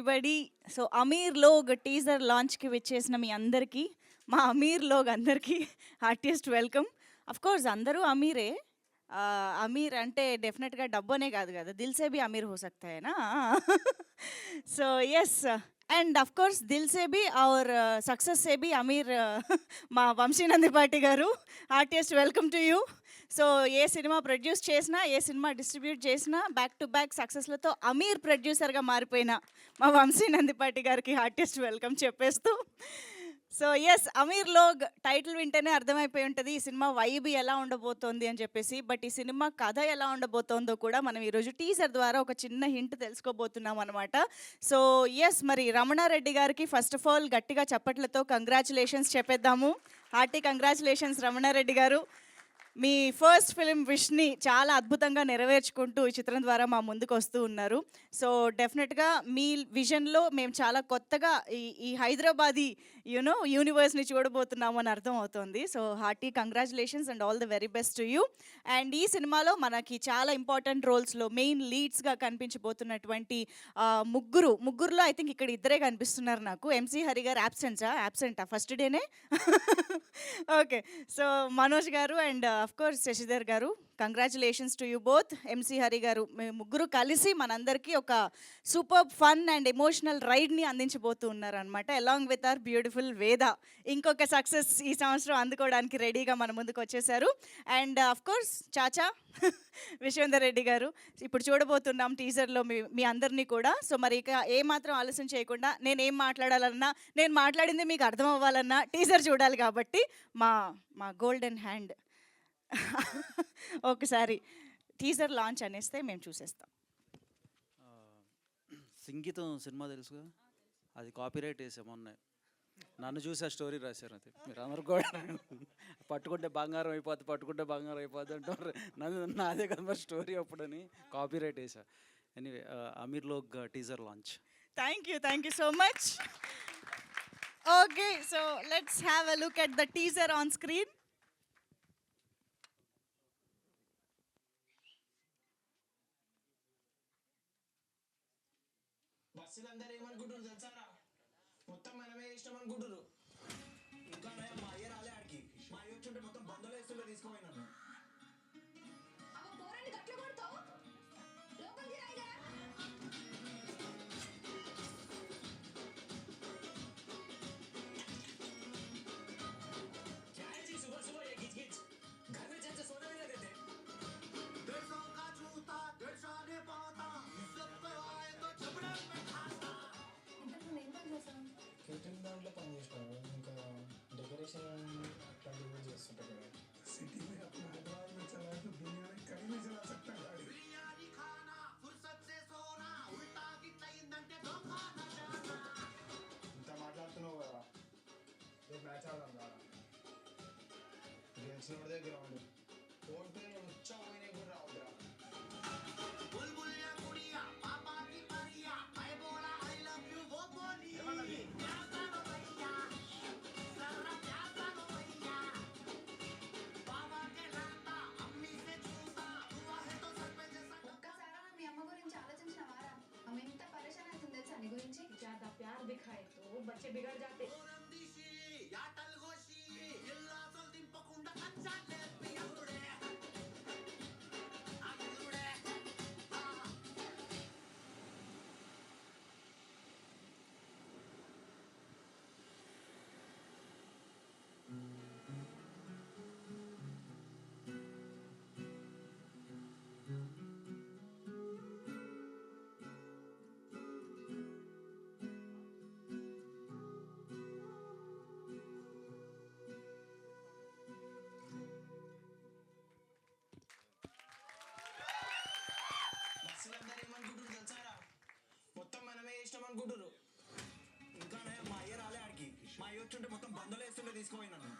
Everybody. So Ameer Log teaser లాంచ్కి విచ్చేసిన మీ అందరికీ, మా అమీర్ లోగ్ అందరికీ హార్టియస్ట్ వెల్కమ్. అఫ్ కోర్స్ అందరూ అమీరే. అమీర్ అంటే డెఫినెట్గా డబ్బు అనే కాదు కదా, దిల్ సే భీ అమీర్ హో సక్తా హై నా. So yes, and of course దిల్ సే భీ ఔర్ సక్సెస్ సే భీ అమీర్. మా వంశీ నందిపాటి గారు, heartiest welcome to you. So ఏ సినిమా ప్రొడ్యూస్ చేసినా, ఏ సినిమా డిస్ట్రిబ్యూట్ చేసినా బ్యాక్ టు బ్యాక్ సక్సెస్లతో అమీర్ ప్రొడ్యూసర్గా మారిపోయిన మా వంశీ నందిపాటి గారికి హార్టియస్ట్ వెల్కమ్ చెప్పేస్తూ, so yes, Ameer Log title వింటేనే అర్థమైపోయి ఉంటుంది ఈ సినిమా వైబ్ ఎలా ఉండబోతోంది అని చెప్పేసి. బట్ ఈ సినిమా కథ ఎలా ఉండబోతోందో కూడా మనం ఈరోజు టీజర్ ద్వారా ఒక చిన్న హింట్ తెలుసుకోబోతున్నాం అనమాట. సో ఎస్, మరి రమణారెడ్డి గారికి ఫస్ట్ ఆఫ్ ఆల్ గట్టిగా చప్పట్లతో కంగ్రాచులేషన్స్ చెప్పేద్దాము. హార్టీ కంగ్రాచులేషన్స్ రమణారెడ్డి గారు. మీ ఫస్ట్ ఫిలిం విష్ని చాలా అద్భుతంగా నెరవేర్చుకుంటూ ఈ చిత్రం ద్వారా మా ముందుకు వస్తూ ఉన్నారు. సో డెఫినెట్గా మీ విజన్లో మేము చాలా కొత్తగా ఈ హైదరాబాదీ యూనివర్స్ని చూడబోతున్నాము అని అర్థం అవుతుంది. So hearty congratulations and all the very best to you. And ఈ సినిమాలో మనకి చాలా ఇంపార్టెంట్ రోల్స్లో మెయిన్ లీడ్స్గా కనిపించబోతున్నటువంటి ముగ్గురులో ఐ థింక్ ఇక్కడ ఇద్దరే కనిపిస్తున్నారు నాకు. ఎంసీ హరి గారు యాబ్సెంటా ఫస్ట్ డేనే. ఓకే, సో మనోజ్ గారు అండ్ అఫ్ కోర్స్ శశిధర్ గారు, congratulations to you both. MC Hari గారు, మేము ముగ్గురు కలిసి మనందరికీ ఒక సూపర్ ఫన్ అండ్ ఎమోషనల్ రైడ్ని అందించబోతూ ఉన్నారు అనమాట, అలాంగ్ విత్ అవర్ బ్యూటిఫుల్ వేద. ఇంకొక సక్సెస్ ఈ సంవత్సరం అందుకోవడానికి రెడీగా మన ముందుకు వచ్చేసారు. అండ్ అఫ్ కోర్స్ చాచా విశ్వేందర్ రెడ్డి గారు, ఇప్పుడు చూడబోతున్నాం టీజర్లో మీ అందరినీ కూడా. సో మరి ఇక ఏమాత్రం ఆలస్యం చేయకుండా నేనేం మాట్లాడాలన్నా, నేను మాట్లాడింది మీకు అర్థం అవ్వాలన్నా టీజర్ చూడాలి కాబట్టి మా గోల్డెన్ హ్యాండ్ ఒకసారి టీజర్ లాంచ్ అనేస్తే మేము చూసేస్తాం. సంగీతం సినిమా తెలుసుగా, అది కాపీరైట్ వేసాం మొన్న. నన్ను చూసి ఆ స్టోరీ రాశారు. అది మీరు అందరు కూడా పట్టుకుంటే బంగారం అయిపోద్ది అంటారు. నాదే కదా మరి స్టోరీ అప్పుడని కాపీరైట్ వేసా. Anyway, Ameer Log teaser launch. Thank you so much. Okay, so let's have a look at the teaser on screen. బస్సులందరూ ఏమనుకుంటారు తెలుసారా, మొత్తం మనమే ఇష్టం అనుకుంటారు. ఇంకా మా అయ్య రాలే ఆడికి, మా అయ్య వచ్చుంటే మొత్తం బంధువులు వేస్తుంటే తీసుకుపోయినాను. కేటరింగ్ దాంట్లో పని చేసినారు, ఇంకా డెకరేషన్ అట్లాంటివి కూడా చేస్తుంటారు కదా. సిటీ में अपना हैदराबाद में चला है तो दुनिया में कहीं नहीं चला सकता गाड़ी. बिरयानी खाना फुर्सत से सोना उल्टा గిట్ల అయిందంటే దొంగ నజానా. ఇంత మాట్లాడుతున్నావు కదా, రేపు మ్యాచ్ ఆడదాం కదా. గెలిచినోడే గ్రౌండ్ ఓడితే ఉత్సాహమైన కూడా రావురా. బుల్బుల్యా గుడియా పాపాకి పరియా ఐ బోలా ఐ లవ్ యు ఓ బోలి. दिखाए तो बच्चे बिगड़ जाते. మొత్తం మనమే ఇష్టం అనుకుంటారు. ఇంకా మా అయ్య రాలే ఆడికి, మా అయ్య వచ్చుంటే మొత్తం బంధువులు వేస్తుంటే తీసుకుపోయినాను.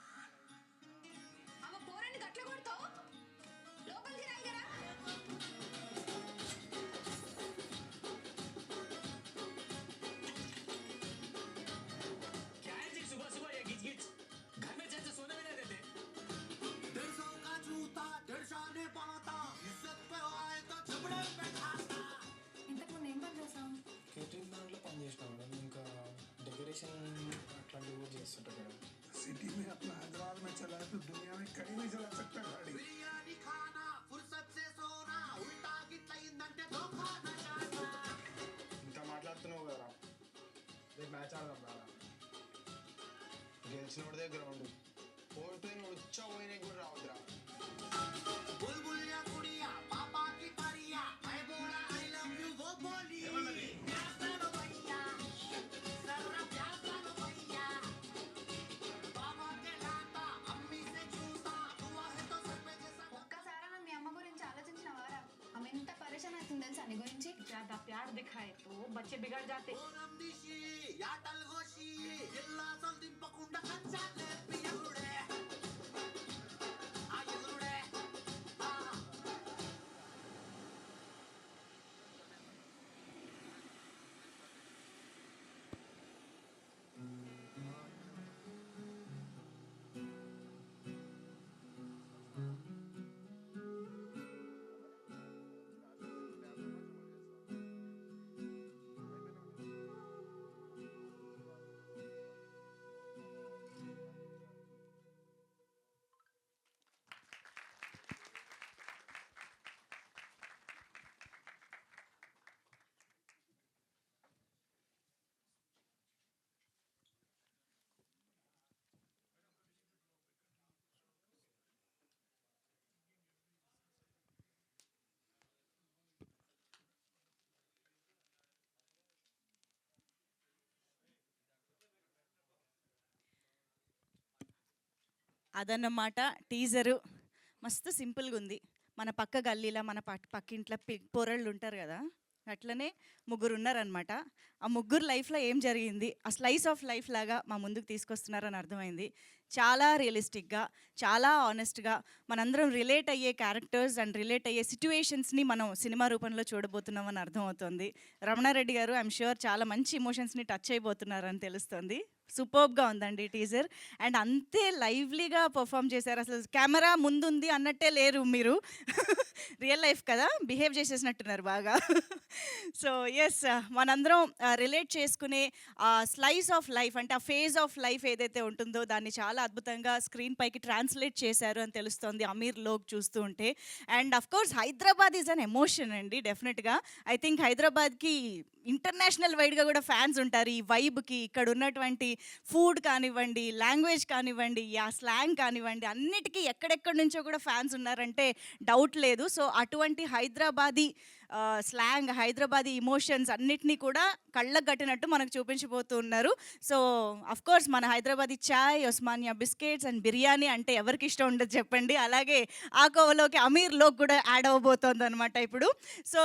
కేటరింగ్ దాంట్లో పని చేసిన డెకరేషన్ అట్లాంటివి కూడా చేస్తుంటారు కదా. सिटी में अपना हैदराबाद में चला है तो दुनिया में कहीं नहीं चला सकता गाड़ी. बिरयानी खाना फुर्सत से सोना उल्टा गिట్లయిందంటే దోఖా నషానా ఇంత మాట్లాడుతున్నావు కదా, రేపు మ్యాచ్ ఆడదాం రా. గెలిచినోడిదే గ్రౌండ్, ఓడిపోయిన వచ్చా పోయినా కూడా రావద్దురా. बुलबुल या गुड़िया पापा की परिया मैं बोला आई लव यू वो बोली प्यार करो भैया सर्रा प्यार करो भैया बाबा के लाता अम्मी से छूता हुआ है तो सर पे जैसा ఒక్కసారైనా మీ అమ్మ గురించి ఆలోచించినవారా? ఆమె ఎంత పరేషాన్ అవుతుంది తెలుసా నీ గురించి? ज्यादा प्यार दिखाए तो बच्चे बिगड़ जाते. ఓరం దిశి యాటల్ గోషి ఎల్లాసల్ దింపకుండా కచ్చా నేర్పి ఎగుడే ఆ ఎగుడే ఆ అదన్నమాట టీజరు. మస్తు సింపుల్గా ఉంది. మన పక్క గల్లీలో మన పక్కింట్లో పొరళ్ళు ఉంటారు కదా, అట్లనే ముగ్గురు ఉన్నారనమాట. ఆ ముగ్గురు లైఫ్లో ఏం జరిగింది, ఆ స్లైస్ ఆఫ్ లైఫ్ లాగా మా ముందుకు తీసుకొస్తున్నారని అర్థమైంది. చాలా రియలిస్టిక్గా, చాలా ఆనెస్ట్గా మనందరం రిలేట్ అయ్యే క్యారెక్టర్స్ అండ్ రిలేట్ అయ్యే సిచ్యువేషన్స్ని మనం సినిమా రూపంలో చూడబోతున్నామని అర్థమవుతుంది. రమణారెడ్డి గారు ఐఎమ్ ష్యూర్ చాలా మంచి ఎమోషన్స్ని టచ్ అయిపోతున్నారని తెలుస్తుంది. సూపర్బ్గా ఉందండి టీజర్. అండ్ అంతే లైవ్లీగా పర్ఫామ్ చేశారు. అసలు కెమెరా ముందుంది అన్నట్టే లేరు మీరు. రియల్ లైఫ్ కదా, బిహేవ్ చేసేసినట్టున్నారు బాగా. సో ఎస్, మనందరం రిలేట్ చేసుకునే స్లైస్ ఆఫ్ లైఫ్ అంటే ఆ ఫేజ్ ఆఫ్ లైఫ్ ఏదైతే ఉంటుందో దాన్ని చాలా అద్భుతంగా స్క్రీన్ పైకి ట్రాన్స్లేట్ చేశారు అని తెలుస్తుంది అమీర్ లోగ్ చూస్తూ ఉంటే. And of course Hyderabad is an emotion అండి. డెఫినెట్గా ఐ థింక్ హైదరాబాద్కి ఇంటర్నేషనల్ వైడ్గా కూడా ఫ్యాన్స్ ఉంటారు ఈ వైబ్కి. ఇక్కడ ఉన్నటువంటి ఫుడ్ కానివ్వండి, లాంగ్వేజ్ కానివ్వండి, ఆ స్లాంగ్ కానివ్వండి, అన్నిటికీ ఎక్కడెక్కడి నుంచో కూడా ఫ్యాన్స్ ఉన్నారంటే డౌట్ లేదు. సో అటువంటి హైదరాబాదీ స్లాంగ్, హైదరాబాదీ ఇమోషన్స్ అన్నిటినీ కూడా కళ్ళకు కట్టినట్టు మనకు చూపించబోతూ ఉన్నారు. సో అఫ్ కోర్స్ మన హైదరాబాదీ చాయ్, ఒస్మానియా బిస్కెట్స్ అండ్ బిర్యానీ అంటే ఎవరికి ఇష్టం ఉండదు చెప్పండి. అలాగే ఆ కోవలోకి అమీర్ లోక్ కూడా యాడ్ అవ్వబోతోంది అనమాట ఇప్పుడు. సో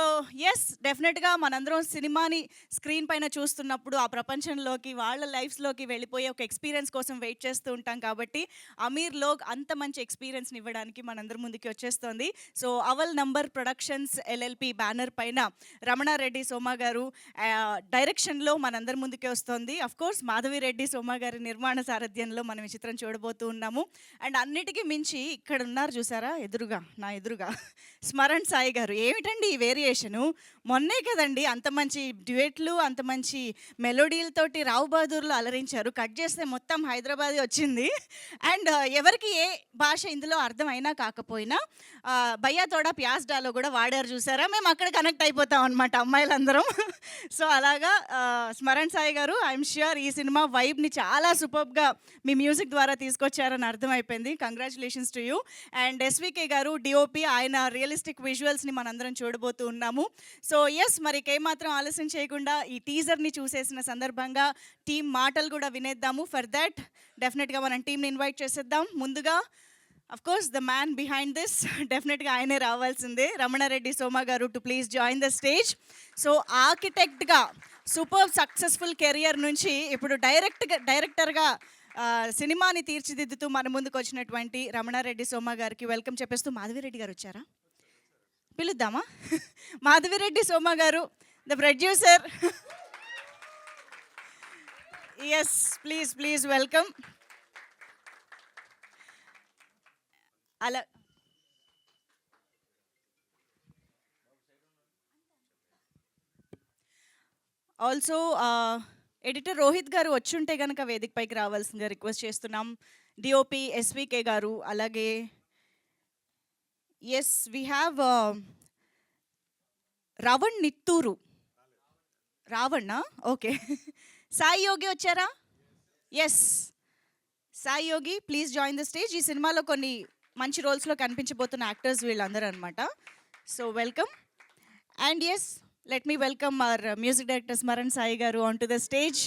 ఎస్, డెఫినెట్గా మనందరం సినిమాని స్క్రీన్ పైన చూస్తున్నప్పుడు ఆ ప్రపంచంలోకి, వాళ్ళ లైఫ్స్లోకి వెళ్ళిపోయే ఒక ఎక్స్పీరియన్స్ కోసం వెయిట్ చేస్తూ ఉంటాం. కాబట్టి అమీర్ లోక్ అంత మంచి ఎక్స్పీరియన్స్ని ఇవ్వడానికి మనందరి ముందుకి వచ్చేస్తోంది. So Awwal number productions LLP banner పైన రమణారెడ్డి సోమా గారు డైరెక్షన్లో మనందరి ముందుకే వస్తుంది. అఫ్ కోర్స్ మాధవిరెడ్డి సోమా గారి నిర్మాణ సారథ్యంలో మనం ఈ చిత్రం చూడబోతూ ఉన్నాము. అండ్ అన్నిటికీ మించి ఇక్కడ ఉన్నారు చూసారా, నా ఎదురుగా స్మరణ్ సాయి గారు. ఏమిటండి ఈ వేరియేషను? మొన్నే కదండి అంత మంచి డ్యూయెట్లు, అంత మంచి మెలోడీలతోటి రావు బహదూర్లో అలరించారు. కట్ చేస్తే మొత్తం హైదరాబాద్ వచ్చింది. అండ్ ఎవరికి ఏ భాష ఇందులో అర్థమైనా కాకపోయినా భయ్యా తోడా ప్యాస్ డాలో కూడా వాడారు చూసారా. మేము అక్కడ కనెక్ట్ అయిపోతాం అనమాట అమ్మాయిలందరం. సో అలాగా స్మరణ్ సాయి గారు ఐఎమ్ ష్యూర్ ఈ సినిమా వైబ్ని చాలా సూపర్గా మీ మ్యూజిక్ ద్వారా తీసుకొచ్చారని అర్థమైపోయింది. Congratulations to you. And SVK గారు డిఓపి, ఆయన రియలిస్టిక్ విజువల్స్ని మనందరం చూడబోతూ ఉన్నాము. సో ఎస్, మరి ఏమాత్రం ఆలస్యం చేయకుండా ఈ టీజర్ని చూసేసిన సందర్భంగా టీం మాటలు కూడా వినేద్దాము. ఫర్ దాట్ డెఫినెట్గా మనం టీంని ఇన్వైట్ చేసేద్దాం. ముందుగా of course the man behind this, డెఫినెట్గా ఆయనే రావాల్సిందే, Ramana Reddy Soma garu to please join the stage. So ఆర్కిటెక్ట్గా సూపర్ సక్సెస్ఫుల్ కెరియర్ నుంచి ఇప్పుడు డైరెక్టర్గా సినిమాని తీర్చిదిద్దుతూ మన ముందుకు వచ్చినటువంటి రమణారెడ్డి సోమా గారికి వెల్కమ్ చెప్పేస్తూ, మాధవిరెడ్డి గారు వచ్చారా, పిలుద్దామా? మాధవిరెడ్డి సోమా గారు, the producer. Yes, please welcome. అలా ఆల్సో ఎడిటర్ రోహిత్ గారు వచ్చుంటే కనుక వేదికపైకి రావాల్సిందిగా రిక్వెస్ట్ చేస్తున్నాం. డిఓపి ఎస్వికే గారు, అలాగే yes we have Ravan Nitturu. రావణ్నా? ఓకే. సాయి యోగి వచ్చారా? Yes, Sai Yogi please join the stage. ఈ సినిమాలో కొన్ని మంచి రోల్స్లో కనిపించబోతున్న యాక్టర్స్ వీళ్ళందరూ అనమాట. So welcome. And yes, let me welcome our music director Smaran Sai garu on to the stage.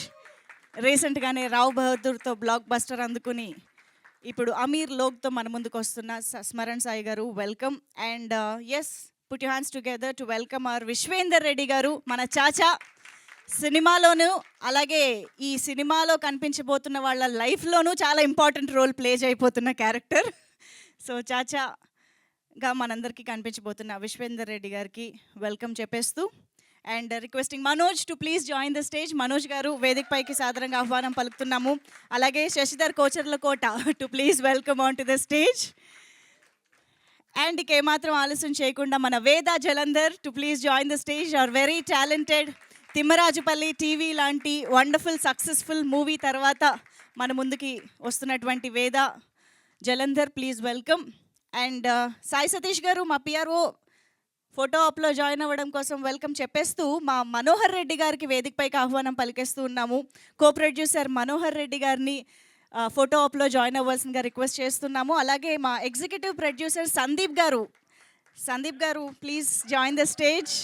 రీసెంట్గానే రావ్ బహదూర్తో బ్లాక్ బస్టర్ అందుకుని ఇప్పుడు అమీర్ లోక్తో మన ముందుకు వస్తున్న Smaran Sai garu, welcome. And yes, put you hands together to welcome our Vishwender Reddy garu, మన చాచా. సినిమాలోను అలాగే ఈ సినిమాలో కనిపించబోతున్న వాళ్ళ లైఫ్లోనూ చాలా ఇంపార్టెంట్ రోల్ ప్లే చేయబోతున్న క్యారెక్టర్. సో చాచాగా మనందరికీ కనిపించబోతున్న విశ్వేందర్ రెడ్డి గారికి వెల్కమ్ చెప్పేస్తూ and requesting Manoj to please join the stage. Manoj గారు వేదికపైకి సాదరంగా ఆహ్వానం పలుకుతున్నాము. అలాగే Shashidhar Kocharlakota to please welcome on to the stage. And ఇక ఏమాత్రం ఆలస్యం చేయకుండా మన Veda Jalandhar to please join the stage. Are very talented. Thimmarajupalli TV లాంటి వండర్ఫుల్ సక్సెస్ఫుల్ మూవీ తర్వాత మన ముందుకి వస్తున్నటువంటి Veda Jalandhar, please welcome. And Sai Satish గారు, మా పిఆర్ఓ ఫోటో ఆప్లో జాయిన్ అవ్వడం కోసం వెల్కమ్ చెప్పేస్తూ మా మనోహర్ రెడ్డి గారికి వేదికపైకి ఆహ్వానం పలికేస్తూ ఉన్నాము. కో ప్రొడ్యూసర్ మనోహర్ రెడ్డి గారిని ఫోటో ఆప్లో జాయిన్ అవ్వాల్సిందిగా రిక్వెస్ట్ చేస్తున్నాము. అలాగే మా ఎగ్జిక్యూటివ్ ప్రొడ్యూసర్ సందీప్ గారు please join the stage.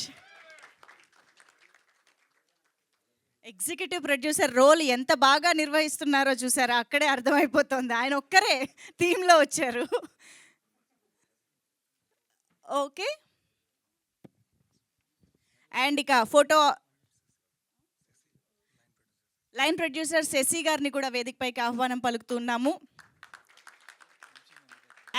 Executive producer role ఎంత బాగా నిర్వహిస్తున్నారో చూసారా, అక్కడే అర్థమైపోతుంది. ఆయన ఒక్కరే టీంలో వచ్చారు. ఓకే. అండ్ ఇక ఫోటో లైన్ ప్రొడ్యూసర్ శశి గారిని కూడా వేదికపైకి ఆహ్వానం పలుకుతున్నాము.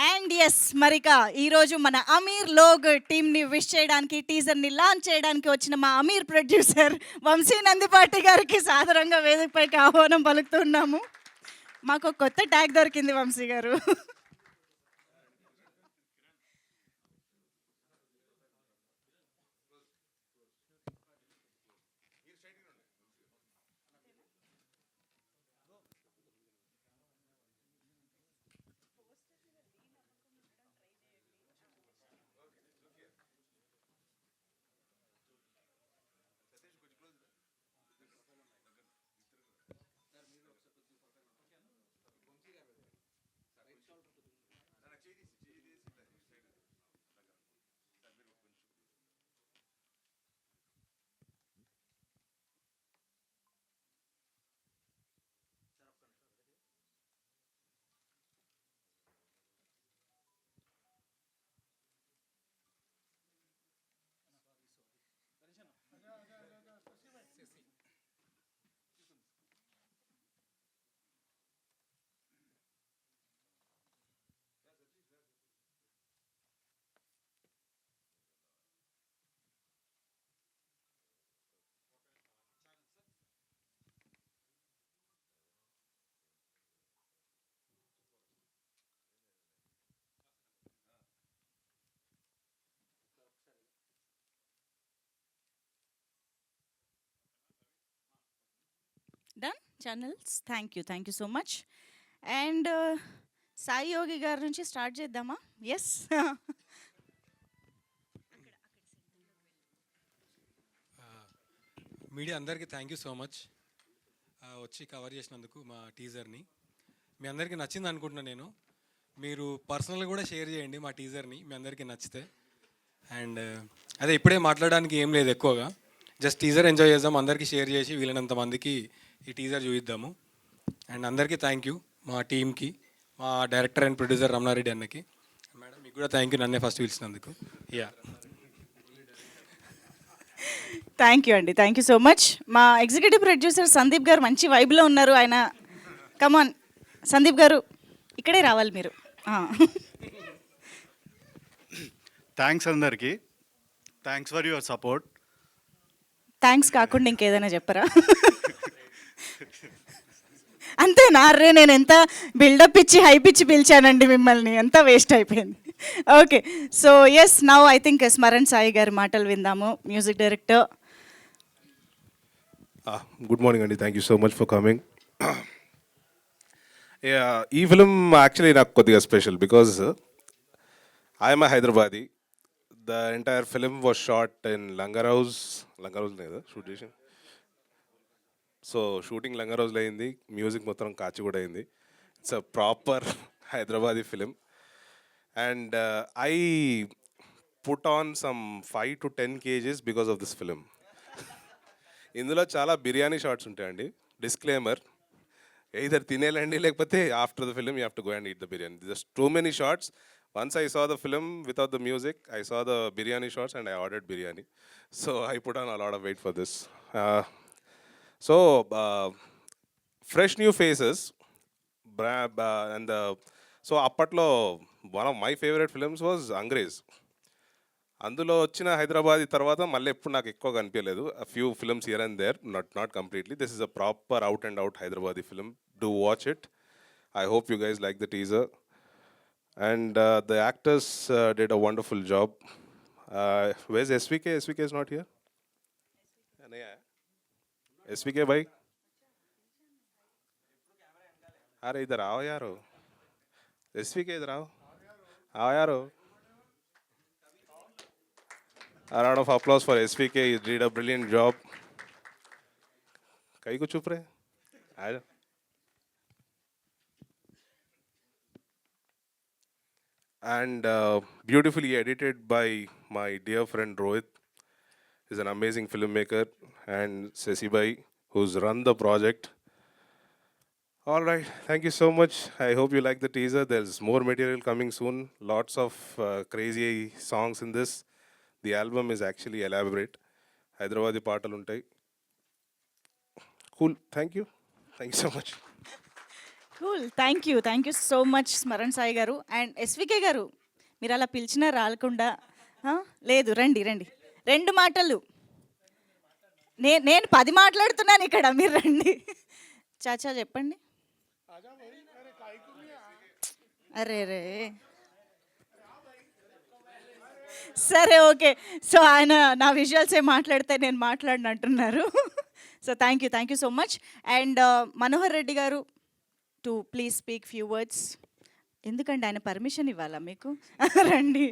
అండ్ ఎస్, మరిక ఈరోజు మన అమీర్ లోగ్ టీమ్ని విష్ చేయడానికి, టీజర్ని లాంచ్ చేయడానికి వచ్చిన మా అమీర్ ప్రొడ్యూసర్ వంశీ నందిపాటి గారికి సాదరంగా వేదికపైకి ఆహ్వానం పలుకుతున్నాము. మాకు కొత్త ట్యాగ్ దొరికింది వంశీ గారు. Done channels, thank you so much. And Sai Yogi గారి నుంచి స్టార్ట్ చేద్దామా? ఎస్. మీడియా అందరికీ థ్యాంక్ యూ సో మచ్ వచ్చి కవర్ చేసినందుకు మా టీజర్ని. మీ అందరికీ నచ్చింది అనుకుంటున్నాను నేను. మీరు పర్సనల్గా కూడా షేర్ చేయండి మా టీజర్ని, మీ అందరికీ నచ్చితే. అండ్ అదే ఇప్పుడే మాట్లాడడానికి ఏం లేదు ఎక్కువగా, జస్ట్ టీజర్ ఎంజాయ్ చేద్దాం, అందరికీ షేర్ చేసి వీలైనంత మందికి ఈ టీజర్ చూపిద్దాము. అండ్ అందరికీ థ్యాంక్ యూ, మా టీమ్కి, మా డైరెక్టర్ అండ్ ప్రొడ్యూసర్ రమణారెడ్డి అన్నకి. మేడం మీకు కూడా థ్యాంక్ యూ, నన్నే ఫస్ట్ పిలిచినందుకు. యా, థ్యాంక్ యూ అండి, థ్యాంక్ యూ సో మచ్. మా ఎగ్జిక్యూటివ్ ప్రొడ్యూసర్ సందీప్ గారు మంచి వైబ్లో ఉన్నారు. ఆయన కమాన్ సందీప్ గారు, ఇక్కడే రావాలి మీరు. థ్యాంక్స్ అందరికీ, thanks for your support. Thanks కాకుండా ఇంకేదైనా చెప్పరా? అంతేనా? అర్రే, నేను ఎంత బిల్డప్ ఇచ్చి హైప్ ఇచ్చి పిలిచానండి మిమ్మల్ని, ఎంత వేస్ట్ అయిపోయింది. Okay, so yes, now I think Smaran Sai గారి మాటలు విందాము, మ్యూజిక్ డైరెక్టర్. గుడ్ మార్నింగ్ అండి, thank you so much for coming. ఈ ఫిలిం యాక్చువల్లీ నాకు కొద్దిగా special because I'm a Hyderabadi. The entire film was shot in Langar Houz కదా షూట్ చేసి. సో షూటింగ్ లంగర్ హౌస్లో అయింది, మ్యూజిక్ మొత్తం కాచిగూడ అయింది. It's a proper Hyderabadi film. And I put on some 5 to 10 kgs because of this film. ఇందులో చాలా బిర్యానీ షార్ట్స్ ఉంటాయండి. డిస్క్లైమర్, either తినేలండి లేకపోతే after the film you have to go and eat the biryani. Just too many shots. Once I saw the film without the music, I saw the biryani shots and I ordered biryani. So I put on a lot of weight for this. So fresh new faces. And so అప్పట్లో one of my favorite films was Angrez. అందులో వచ్చిన హైదరాబాద్ తర్వాత మళ్ళీ ఎప్పుడు నాకు ఎక్కువ కనిపించలేదు. A few films here and there, not completely. This is a proper out and out Hyderabadi film. Do watch it. I hope you guys like the teaser. And the actors did a wonderful job. Where's SVK? SVK is not here. SVK భాయ్, अरे इधर आओ यारो. SV के इधर आओ यारो. A round of applause for SVK. He did a brilliant job. कहीं को चुप रहे? आजा. And beautifully edited by my dear friend Rohit. He's an amazing filmmaker, and Sesi Bhai, who's run the project. All right, thank you so much. I hope you like the teaser. There's more material coming soon. Lots of crazy songs in this. The album is actually elaborate. Hyderabadi పాటలు ఉంటాయి. Cool. Thank you so much. Cool. Thank you so much Smaran Sai గారు. And SVK గారు, మీరు అలా పిలిచినా రాకుండా లేదు, రండి 2 మాటలు. నేను 10 మాట్లాడుతున్నాను ఇక్కడ, మీరు రండి. చాచా చెప్పండి. అరే రే, సరే ఓకే. సో ఆయన నా విజువల్సే మాట్లాడితే నేను మాట్లాడినట్టున్నారు. So thank you so much. And Manohar Reddy గారు, to please speak few words. ఎందుకంటే ఆయన పర్మిషన్ ఇవ్వాలా మీకు? రండి.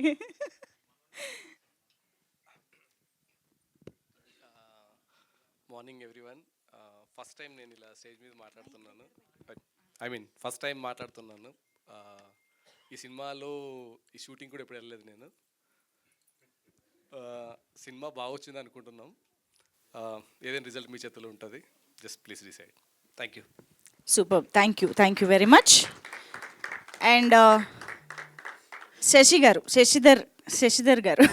Morning everyone. ఫస్ట్ టైం నేను ఇలా స్టేజ్ మీద మాట్లాడుతున్నాను. ఫస్ట్ టైం మాట్లాడుతున్నాను. ఈ సినిమాలో ఈ షూటింగ్ కూడా ఎప్పుడు వెళ్ళలేదు నేను. సినిమా బాగా వచ్చింది అనుకుంటున్నాం. ఏదైనా రిజల్ట్ మీ చేతిలో ఉంటుంది. Just please decide. Thank you. Super. Thank you very much. And Shashidhar గారు.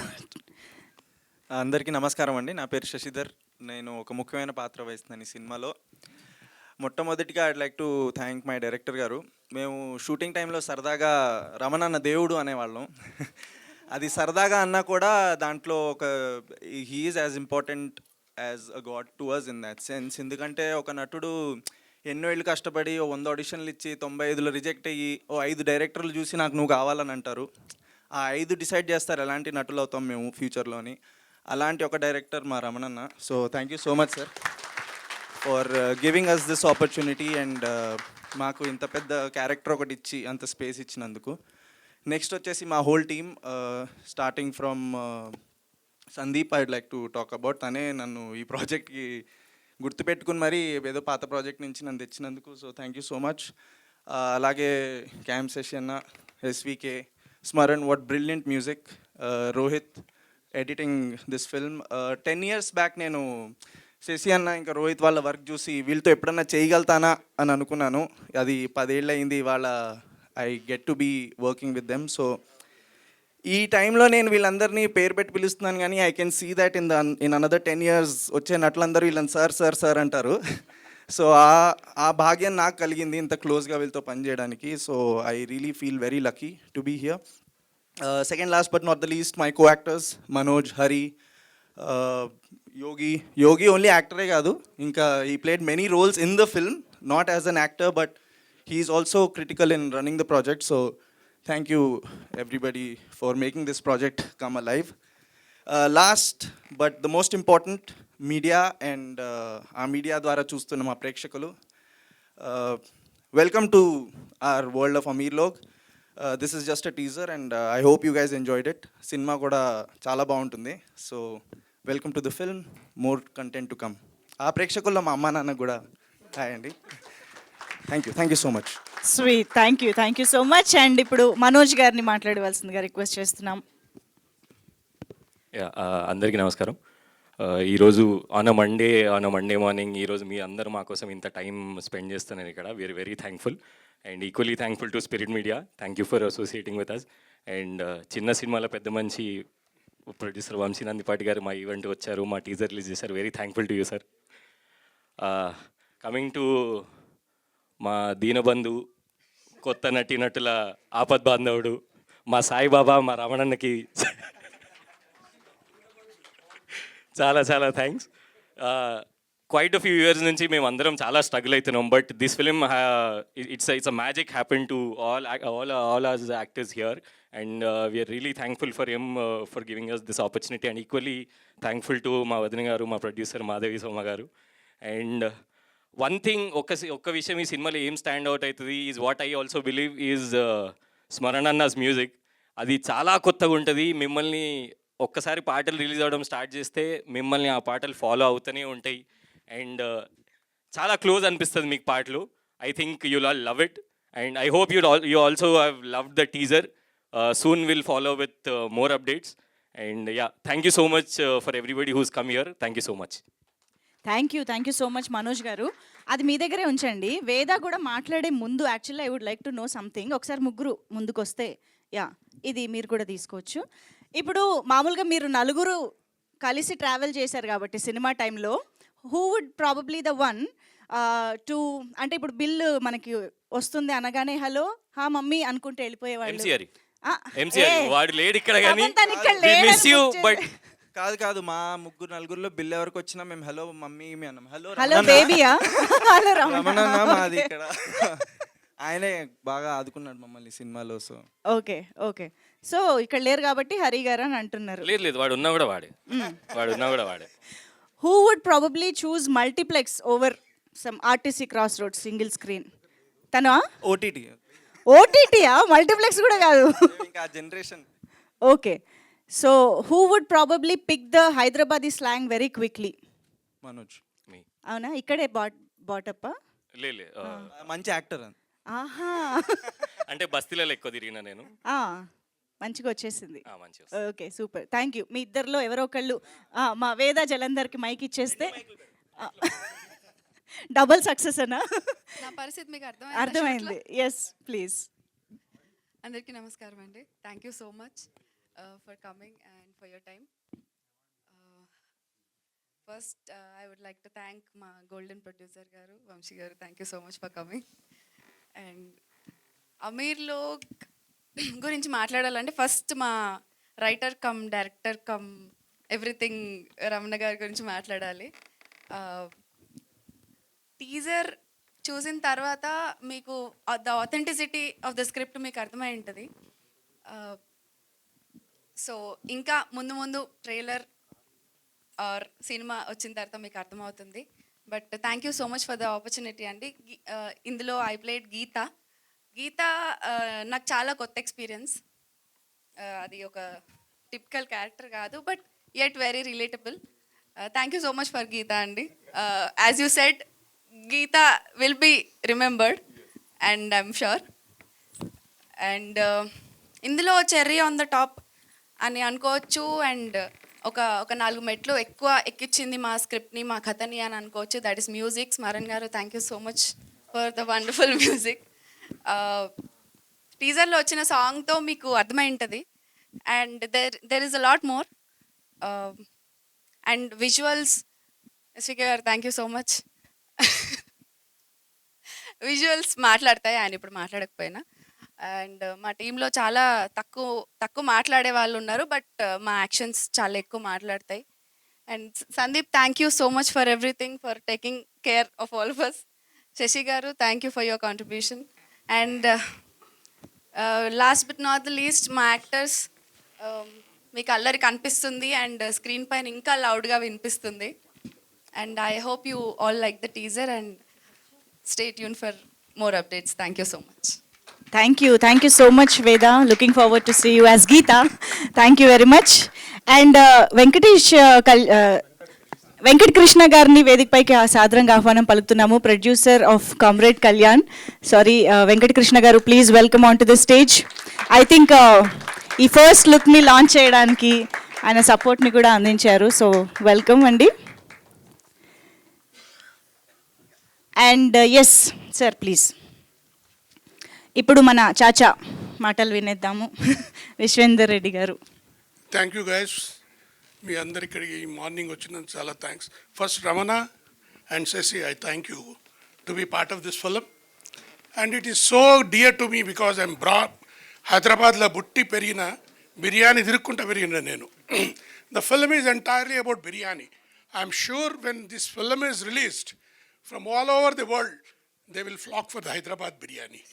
అందరికీ నమస్కారం అండి. నా పేరు శశిధర్. నేను ఒక ముఖ్యమైన పాత్ర వహిస్తున్నాను ఈ సినిమాలో. మొట్టమొదటిగా I'd like to thank my director గారు. మేము షూటింగ్ టైంలో సరదాగా రమణన్న దేవుడు అనేవాళ్ళం. అది సరదాగా అన్నా కూడా దాంట్లో ఒక he is as important as a god to us in that sense. ఎందుకంటే ఒక నటుడు ఎన్నో ఏళ్ళు కష్టపడి 100 ఆడిషన్లు ఇచ్చి 95లో రిజెక్ట్ అయ్యి 5 డైరెక్టర్లు చూసి నాకు నువ్వు కావాలని అంటారు. ఆ 5 డిసైడ్ చేస్తారు ఎలాంటి నటులు అవుతాం మేము ఫ్యూచర్లోని. అలాంటి ఒక డైరెక్టర్ మా రమణన్న. So thank you so much sir for giving us this opportunity. And మాకు ఇంత పెద్ద క్యారెక్టర్ ఒకటి ఇచ్చి అంత స్పేస్ ఇచ్చినందుకు. నెక్స్ట్ వచ్చేసి మా whole team, starting from Sandeep, I'd like to talk about. తనే నన్ను ఈ ప్రాజెక్ట్కి గుర్తుపెట్టుకుని మరి ఏదో పాత ప్రాజెక్ట్ నుంచి నన్ను తెచ్చినందుకు. So thank you so much. అలాగే క్యామ్ శశి అన్న, SVK, Smaran, what brilliant music, Rohit editing this film. 10 years back నేను శశి అన్న ఇంకా రోహిత్ వాళ్ళ వర్క్ చూసి వీళ్ళతో ఎప్పుడన్నా చేయగలుగుతానా అని అనుకున్నాను. అది 10 ఏళ్ళు అయింది. ఇవాళ I get to be working with them. So ఈ టైంలో నేను వీళ్ళందరినీ పేరు పెట్టి పిలుస్తున్నాను, కానీ I can see that in another 10 years వచ్చే నటులందరూ వీళ్ళని సార్ అంటారు. సో ఆ భాగ్యం నాకు కలిగింది ఇంత క్లోజ్గా వీళ్ళతో పనిచేయడానికి. So I really feel very lucky to be here. Second last but not the least, my co actors Manoj, Hari, Yogi only యాక్టరే కాదు, ఇంకా he played many roles in the film, not as an actor but he is also critical in running the project. So thank you everybody for making this project come alive. Last but the most important, media and ఆ media ద్వారా చూస్తున్న మా ప్రేక్షకులు, welcome to our world of Ameer Log. This is just a teaser and I hope you guys enjoyed it. Cinema కూడా చాలా బాగుంటుంది. So welcome to the film, more content to come. ఆ ప్రేక్షకుల్లో మా అమ్మా నాన్నకు కూడా హాయ్ అండి. Thank you so much. Sweet, thank you so much. And ఇప్పుడు మనోజ్ గారిని మాట్లాడవలసిందిగా రిక్వెస్ట్ చేస్తున్నాం. అందరికీ నమస్కారం. ఈరోజు ఆన్ అ మండే మార్నింగ్ ఈరోజు మీ అందరూ మా కోసం ఇంత టైం స్పెండ్ చేస్తున్నారు ఇక్కడ. We're very thankful and equally thankful to Spirit Media. Thank you for associating with us. And చిన్న సినిమాల పెద్ద మంచి ప్రొడ్యూసర్ వంశీ నందిపాటి గారు మా ఈవెంట్ వచ్చారు, మా టీజర్ రిలీజ్ చేశారు. Very thankful to you sir. Coming to మా దీనబంధు, కొత్త నటుల ఆపద్ బాంధవుడు, మా సాయిబాబా, మా రమణన్నకి చాలా థ్యాంక్స్. క్వైట్ ఫ్యూ ఇయర్స్ నుంచి మేము అందరం చాలా స్ట్రగుల్ అవుతున్నాం. But this film it's a magic happen to all us actors here and we're really thankful for him for giving us this opportunity and equally thankful to మా వదిన గారు, మా producer Madhavi సోమ గారు. అండ్ వన్ థింగ్, ఒక్క విషయం ఈ సినిమాలో ఏం స్టాండ్ అవుట్ అవుతుంది is what I also believe is స్మరణన్నాస్ మ్యూజిక్. అది చాలా కొత్తగా ఉంటుంది. మిమ్మల్ని ఒక్కసారి పాటలు రిలీజ్ అవ్వడం స్టార్ట్ చేస్తే మిమ్మల్ని ఆ పాటలు ఫాలో అవుతూనే ఉంటాయి అండ్ చాలా క్లోజ్ అనిపిస్తుంది మీకు పాటలు. I think you'll all love it and I hope you also have loved the teaser. Soon will follow with more updates and thank you so much for everybody who's come here. Thank you so much. Thank you so much Manoj గారు. అది మీ దగ్గరే ఉంచండి. వేద కూడా మాట్లాడే ముందు actually I would like to know something. ఒకసారి ముగ్గురు ముందుకు వస్తే ఇది మీరు కూడా తీసుకోవచ్చు. ఇప్పుడు మామూలుగా మీరు నలుగురు కలిసి ట్రావెల్ చేశారు కాబట్టి సినిమా టైంలో who would probably the one two, అంటే ఇప్పుడు బిల్లు మనకి వస్తుంది అనగానే హలో హా మమ్మీ అనుకుంటే వెళ్ళిపోయేవాళ్ళు. వాడు లేడు ఇక్కడ కానీ కాదు మా నలుగురిలో బిల్ ఎవరికి వచ్చినా మేము హలో మమ్మీ అన్నాం. హలో బేబీయా, హలో రమణన్న మాది ఇక్కడ. ఆయనే బాగా ఆదుకున్నాడు మమ్మల్ని సినిమాలో. సో ఓకే సో ఇక్కడ లేరు కాబట్టి హరి గారు అని అంటున్నారు. లేదు వాడు ఉన్నా కూడా వాడే. Who would probably choose multiplex over some RTC cross road single screen? తను ఓటీటీయా, మల్టీప్లెక్స్ కూడా కాదు. Generation. Okay, so who would probably pick the Hyderabadi slang very quickly? Manoj. అవునా, ఇక్కడే బాటప్పా? మంచి యాక్టర్. ఆహా, అంటే బస్తీలలో ఎక్కువ తిరిగినా నేను. మంచిగా వచ్చేసింది. Okay super, thank you. మీ ఇద్దరిలో ఎవరో ఒకళ్ళు మా వేద జలంధర్కి మైక్ ఇచ్చేస్తే డబుల్ సక్సెస్ అనా? నా పరిస్థితి మీకు అర్థమైంది. Yes please. అందరికీ నమస్కారం అండి. Thank you so much for coming and for your time. First I would like to thank మా గోల్డెన్ ప్రొడ్యూసర్ గారు వంశీ గారు. Thank you so much for coming. And అమీర్లో గురించి మాట్లాడాలంటే ఫస్ట్ మా writer cum director cum everything Ramana గారి గురించి మాట్లాడాలి. టీజర్ చూసిన తర్వాత మీకు the authenticity of the script మీకు అర్థమై ఉంటుంది. సో ఇంకా ముందు ట్రైలర్ ఆర్ సినిమా వచ్చిన తర్వాత మీకు అర్థమవుతుంది. But thank you so much for the opportunity అండి. ఇందులో ఐ ప్లేడ్ గీత. నాకు చాలా కొత్త ఎక్స్పీరియన్స్. అది ఒక టిపికల్ క్యారెక్టర్ కాదు, but yet very relatable. Thank you so much for Geeta అండి. As you said, Geeta will be remembered and I'm sure. And ఇందులో చెర్రీ ఆన్ ద టాప్ అని అనుకోవచ్చు. అండ్ ఒక 4 మెట్లు ఎక్కువ ఎక్కించింది మా స్క్రిప్ట్ని, మా కథని అని అనుకోవచ్చు. That is music. స్మరణ్ గారు, thank you so much for the wonderful music. టీజర్లో వచ్చిన సాంగ్తో మీకు అర్థమై ఉంటుంది. And there is a lot more. And visuals, SVK గారు thank you so much. Visuals మాట్లాడతాయి, ఆయన ఇప్పుడు మాట్లాడకపోయినా. అండ్ మా టీంలో చాలా తక్కువ మాట్లాడే వాళ్ళు ఉన్నారు, బట్ మా యాక్షన్స్ చాలా ఎక్కువ మాట్లాడతాయి. And Sandeep, thank you so much for everything, for taking care of all of us. Shashi గారు, thank you for your contribution. And last but not the least మా యాక్టర్స్. మీకు అల్లరి కనిపిస్తుంది అండ్ స్క్రీన్ పైన ఇంకా లౌడ్గా వినిపిస్తుంది. And I hope you all like the teaser and stay tuned for more updates. Thank you so much. Thank you so much, Veda. Looking forward to see you as Geeta. Thank you very much. And Venkat Krishna గారిని వేదికపైకి సాదరంగా ఆహ్వానం పలుకుతున్నాము. Producer of Comrade Kalyan. Sorry, Venkat Krishna గారు, please welcome on to the stage. I think ఈ first లుక్ని launch చేయడానికి ఆయన సపోర్ట్ని కూడా అందించారు. సో వెల్కమ్ అండి. And yes sir, please. ఇప్పుడు మన చాచా మాటలు వినేద్దాము. విశ్వేందర్ రెడ్డి గారు. Thank you guys. మీ అందరి ఇక్కడికి ఈ మార్నింగ్ వచ్చినందుకు చాలా thanks. First Ramana and Sashi, I thank you to be part of this film. And it is so dear to me because I'm హైదరాబాద్లో బుట్టి పెరిగిన, బిర్యానీ తిరుక్కుంటూ పెరిగిన నేను. The film is entirely about biryani. I'm sure when this film is released from all over the world, they will flock for the Hyderabad biryani.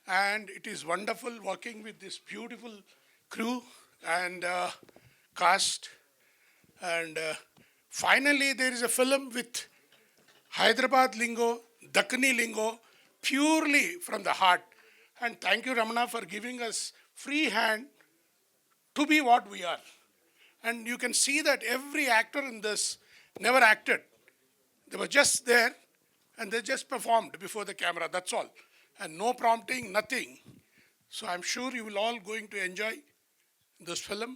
And it is wonderful working with this beautiful crew and cast. And finally, there is a film with Hyderabad lingo, Dakkani lingo, purely from the heart. And thank you, Ramana, for giving us free hand to be what we are. And you can see that every actor in this never acted. They were just there and they just performed before the camera, that's all. And no prompting, nothing. So I'm sure you will all going to enjoy this film.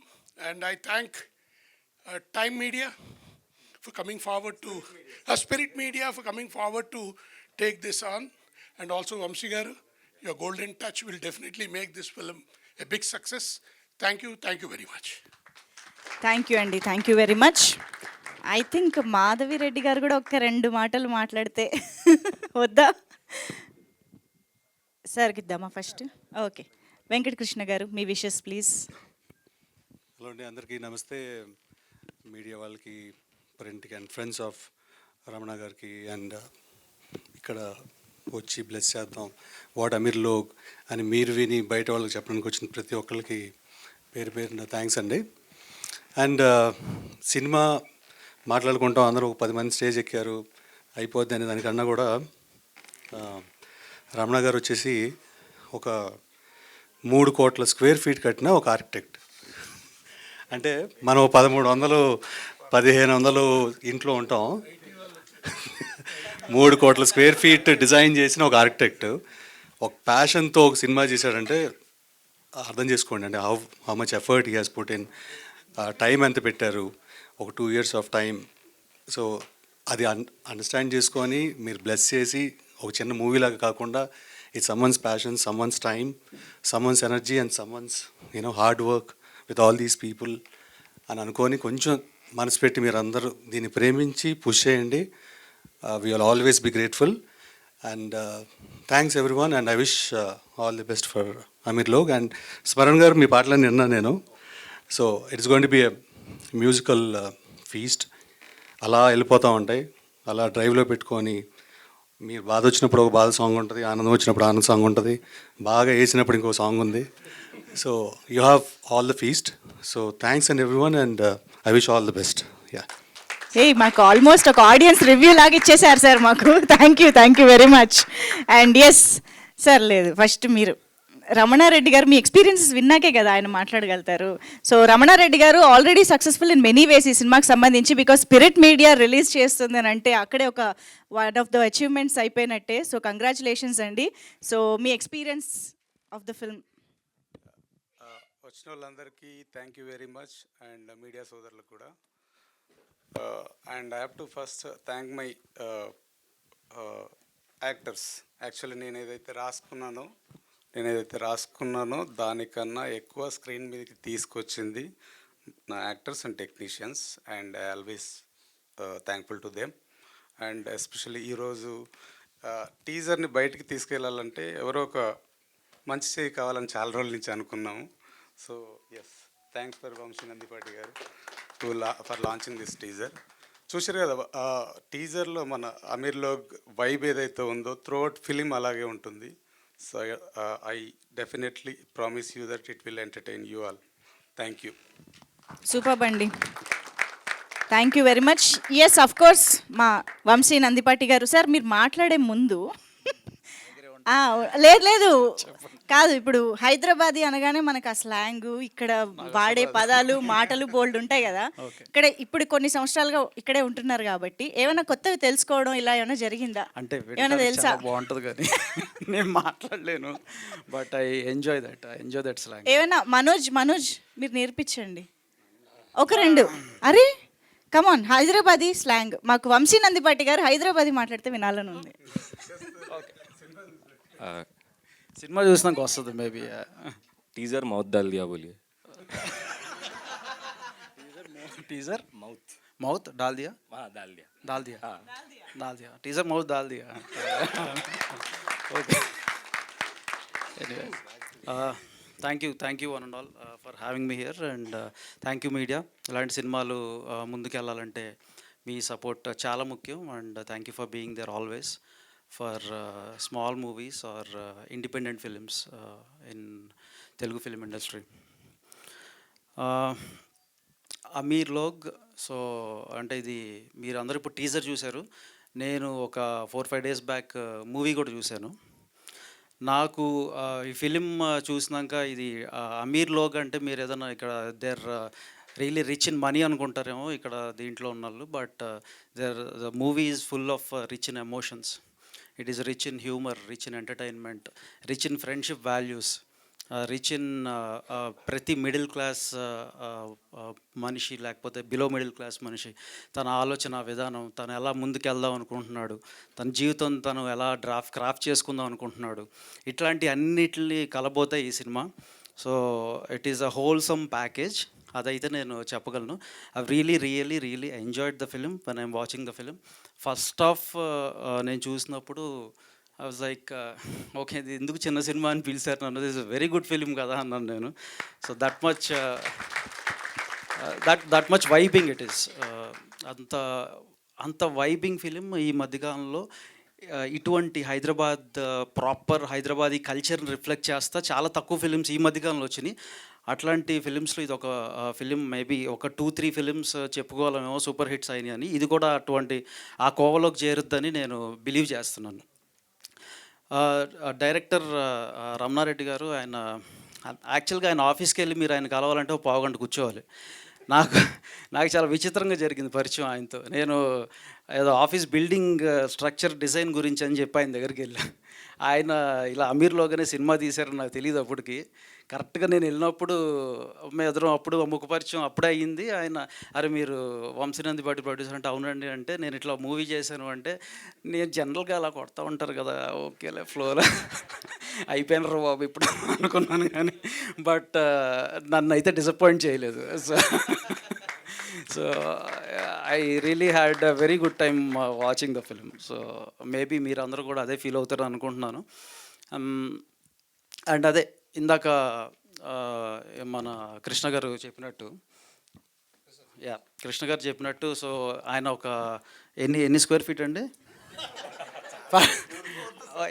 And I thank Time Media for coming forward to, Spirit Media for coming forward to take this on. And also Vamsi garu, your golden touch will definitely make this film a big success. Thank you very much. Thank you అండి, thank you very much. I think Madhavi Reddy గారు కూడా ఒక 2 మాటలు మాట్లాడితే వద్దా? సార్కి ఇద్దామా first? Okay, Venkata Krishna గారు, మీ విషెస్ ప్లీజ్. హలో అండి, అందరికీ నమస్తే. మీడియా వాళ్ళకి, ప్రింట్కి అండ్ ఫ్రెండ్స్ ఆఫ్ రమణ గారికి అండ్ ఇక్కడ వచ్చి బ్లెస్ చేద్దాం వాట్ అమీర్ లోగ్ అని మీరు విని బయట వాళ్ళకి చెప్పడానికి వచ్చిన ప్రతి ఒక్కరికి పేరు పేరున థ్యాంక్స్ అండి. అండ్ సినిమా మాట్లాడుకుంటాం, అందరూ ఒక 10 మంది స్టేజ్ ఎక్కారు, అయిపోద్ది అనే దానికన్నా కూడా రమణ గారు వచ్చేసి ఒక 3 కోట్ల స్క్వేర్ ఫీట్ కట్టిన ఒక ఆర్కిటెక్ట్. అంటే మనం 1300 1500 ఇంట్లో ఉంటాం, 3 కోట్ల స్క్వేర్ ఫీట్ డిజైన్ చేసిన ఒక ఆర్కిటెక్ట్ ఒక ప్యాషన్తో ఒక సినిమా చేశాడంటే అర్థం చేసుకోండి అండి how much effort he has put in. Time ఎంత పెట్టారు, ఒక 2 years ఆఫ్ టైం. సో అది అండర్స్టాండ్ చేసుకొని మీరు బ్లెస్ చేసి ఒక చిన్న మూవీలాగా కాకుండా it's someone's passion, someone's time, someone's energy and someone's hard work with all these people అని అనుకొని కొంచెం మనసు పెట్టి మీరు అందరూ దీన్ని ప్రేమించి పుష్ చేయండి. We will always be grateful. And thanks everyone and I wish all the best for Ameer Log. And Smaran గారు మీ పాటలన్నీ విన్నాను నేను. So it's going to be a musical feast. అలా వెళ్ళిపోతూ ఉంటాయి, అలా డ్రైవ్లో పెట్టుకొని మీరు బాధ వచ్చినప్పుడు ఒక బాధ సాంగ్ ఉంటుంది, ఆనందం వచ్చినప్పుడు ఆనంద సాంగ్ ఉంటుంది, బాగా వేసినప్పుడు ఇంకో సాంగ్ ఉంది. So you have all the feast. So thanks and everyone and I wish all the best. Yeah, మాకు ఆల్మోస్ట్ ఒక ఆడియన్స్ రివ్యూ లాగా ఇచ్చేసారు సార్ మాకు. Thank you very much. And yes sir, లేదు ఫస్ట్ మీరు రమణారెడ్డి గారు మీ experiences విన్నాకే కదా ఆయన మాట్లాడగలుగుతారు. సో రమణారెడ్డి గారు already successful in many ways ఈ సినిమాకి సంబంధించి, బికాస్ స్పిరిట్ మీడియా రిలీజ్ చేస్తుంది అని అంటే అక్కడే ఒక వన్ ఆఫ్ ద అచీవ్మెంట్స్ అయిపోయినట్టే. సో కంగ్రాచులేషన్స్ అండి. So me experience of the film. వచ్చిన వాళ్ళందరికీ thank you very much and media సోదరులకు కూడా. And I have to first thank my actors. Actually నేను ఏదైతే రాసుకున్నానో దానికన్నా ఎక్కువ స్క్రీన్ మీదకి తీసుకొచ్చింది నా actors and technicians. And I always thankful to them. And especially ఈరోజు టీజర్ని బయటికి తీసుకెళ్ళాలంటే ఎవరో ఒక మంచి చేయి కావాలని చాలా రోజుల నుంచి అనుకున్నాము. So yes, thanks for Vamshi Nandipati గారు ఫర్ లాంచింగ్ దిస్ టీజర్. చూసారు కదా టీజర్లో మన అమీర్ లోగ్ వైబ్ ఏదైతే ఉందో త్రూఅవుట్ ఫిలిం అలాగే ఉంటుంది. So I definitely promise you that it will entertain you all. Thank you. Super అండి. Thank you very much. Yes of course మా వంశీ నందిపాటి గారు. సార్ మీరు మాట్లాడే ముందు లేదు లేదు కాదు, ఇప్పుడు హైదరాబాదీ అనగానే మనకు ఆ స్లాంగ్, ఇక్కడ వాడే పదాలు మాటలు బోల్డ్ ఉంటాయి కదా. ఇక్కడ ఇప్పుడు కొన్ని సంవత్సరాలుగా ఇక్కడే ఉంటున్నారు కాబట్టి ఏమైనా కొత్తవి తెలుసుకోవడం ఇలా ఏమైనా జరిగిందా? అంటే ఏమైనా తెలుసా? బాగుంటుంది కానీ నేను మాట్లాడలేను, but I enjoy that slang. ఏమైనా మనోజ్ మీరు నేర్పించండి ఒక రెండు. అరే కమాన్, హైదరాబాదీ స్లాంగ్ మాకు వంశీ నందిపాటి గారు హైదరాబాదీ మాట్లాడితే వినాలని ఉంది. సినిమా చూసినాక వస్తుంది మేబీ. టీజర్ మౌత్ దాల్ దియా బోలియే. టీజర్ మౌత్ డాల్ దియా టీజర్ మౌత్ దాల్ దియా. Okay, anyway thank you one and all for having me here, and thank you media. ఇలాంటి సినిమాలు ముందుకెళ్ళాలంటే మీ సపోర్ట్ చాలా ముఖ్యం, and thank you for being there always for small movies or independent films in Telugu film industry. Ameer Log. So అంటే ఇది మీరు అందరూ ఇప్పుడు టీజర్ చూశారు. నేను ఒక 4-5 days బ్యాక్ మూవీ కూడా చూశాను. నాకు ఈ ఫిలిం చూసినాక ఇది అమీర్ లోగ్ అంటే మీరు ఏదైనా ఇక్కడ there really rich in money అనుకుంటారేమో ఇక్కడ దీంట్లో ఉన్న వాళ్ళు, but the movie is full of rich in emotions. It is rich in humor, rich in entertainment, rich in friendship values, rich in ప్రతి మిడిల్ క్లాస్ మనిషి లేకపోతే బిలో మిడిల్ క్లాస్ మనిషి తన ఆలోచన విధానం, తను ఎలా ముందుకెళ్దాం అనుకుంటున్నాడు, తన జీవితం తను ఎలా క్రాఫ్ట్ చేసుకుందాం అనుకుంటున్నాడు, ఇట్లాంటి అన్నిటిని కలబోతాయి ఈ cinema. So it is a wholesome package, అదైతే నేను చెప్పగలను. I really enjoyed the film when I'm watching the film. First half నేను చూసినప్పుడు ఐ వాజ్ లైక్ ఓకే, ఇది ఎందుకు చిన్న సినిమా అని పిలిచారు నన్ను, this is very good film కదా అన్నాను నేను. So that much vibing it is. అంత వైబింగ్ ఫిలిం ఈ మధ్యకాలంలో ఇటువంటి ప్రాపర్ హైదరాబాదీ కల్చర్ని రిఫ్లెక్ట్ చేస్తా చాలా తక్కువ ఫిలిమ్స్ ఈ మధ్యకాలంలో వచ్చినాయి. అట్లాంటి ఫిలిమ్స్లో ఇది ఒక ఫిలిం, మేబీ ఒక 2-3 ఫిలిమ్స్ చెప్పుకోవాలనేమో సూపర్ హిట్స్ అయినాయి అని, ఇది కూడా అటువంటి ఆ కోవలోకి చేరుద్దని నేను బిలీవ్ చేస్తున్నాను. డైరెక్టర్ రమణారెడ్డి గారు, ఆయన యాక్చువల్గా ఆయన ఆఫీస్కి వెళ్ళి మీరు ఆయన కలవాలంటే ఒక పావుగంట కూర్చోవాలి. నాకు చాలా విచిత్రంగా జరిగింది పరిచయం ఆయనతో. నేను ఏదో ఆఫీస్ బిల్డింగ్ స్ట్రక్చర్ డిజైన్ గురించి అని చెప్పి ఆయన దగ్గరికి వెళ్ళా. ఆయన ఇలా అమీర్లోగానే సినిమా తీశారని నాకు తెలియదు అప్పటికి. కరెక్ట్గా నేను వెళ్ళినప్పుడు ఎదురు అప్పుడు ముఖపరిచయం అప్పుడే అయ్యింది. ఆయన అరే మీరు వంశీ నందిపాటి ప్రొడ్యూసర్ అంటే అవునండి అంటే నేను ఇట్లా మూవీ చేశాను అంటే నేను జనరల్గా అలా కొడతా ఉంటారు కదా ఓకేలే ఫ్లోలో అయిపోయినారు బాబు ఇప్పుడు అనుకున్నాను కానీ బట్ నన్ను అయితే డిసప్పాయింట్ చేయలేదు. So I really had a very good time watching the film. So maybe మీరు అందరూ కూడా అదే ఫీల్ అవుతారు అనుకుంటున్నాను. అండ్ అదే ఇందాక మన కృష్ణ గారు చెప్పినట్టు సో ఆయన ఒక ఎన్ని స్క్వేర్ ఫీట్ అండి?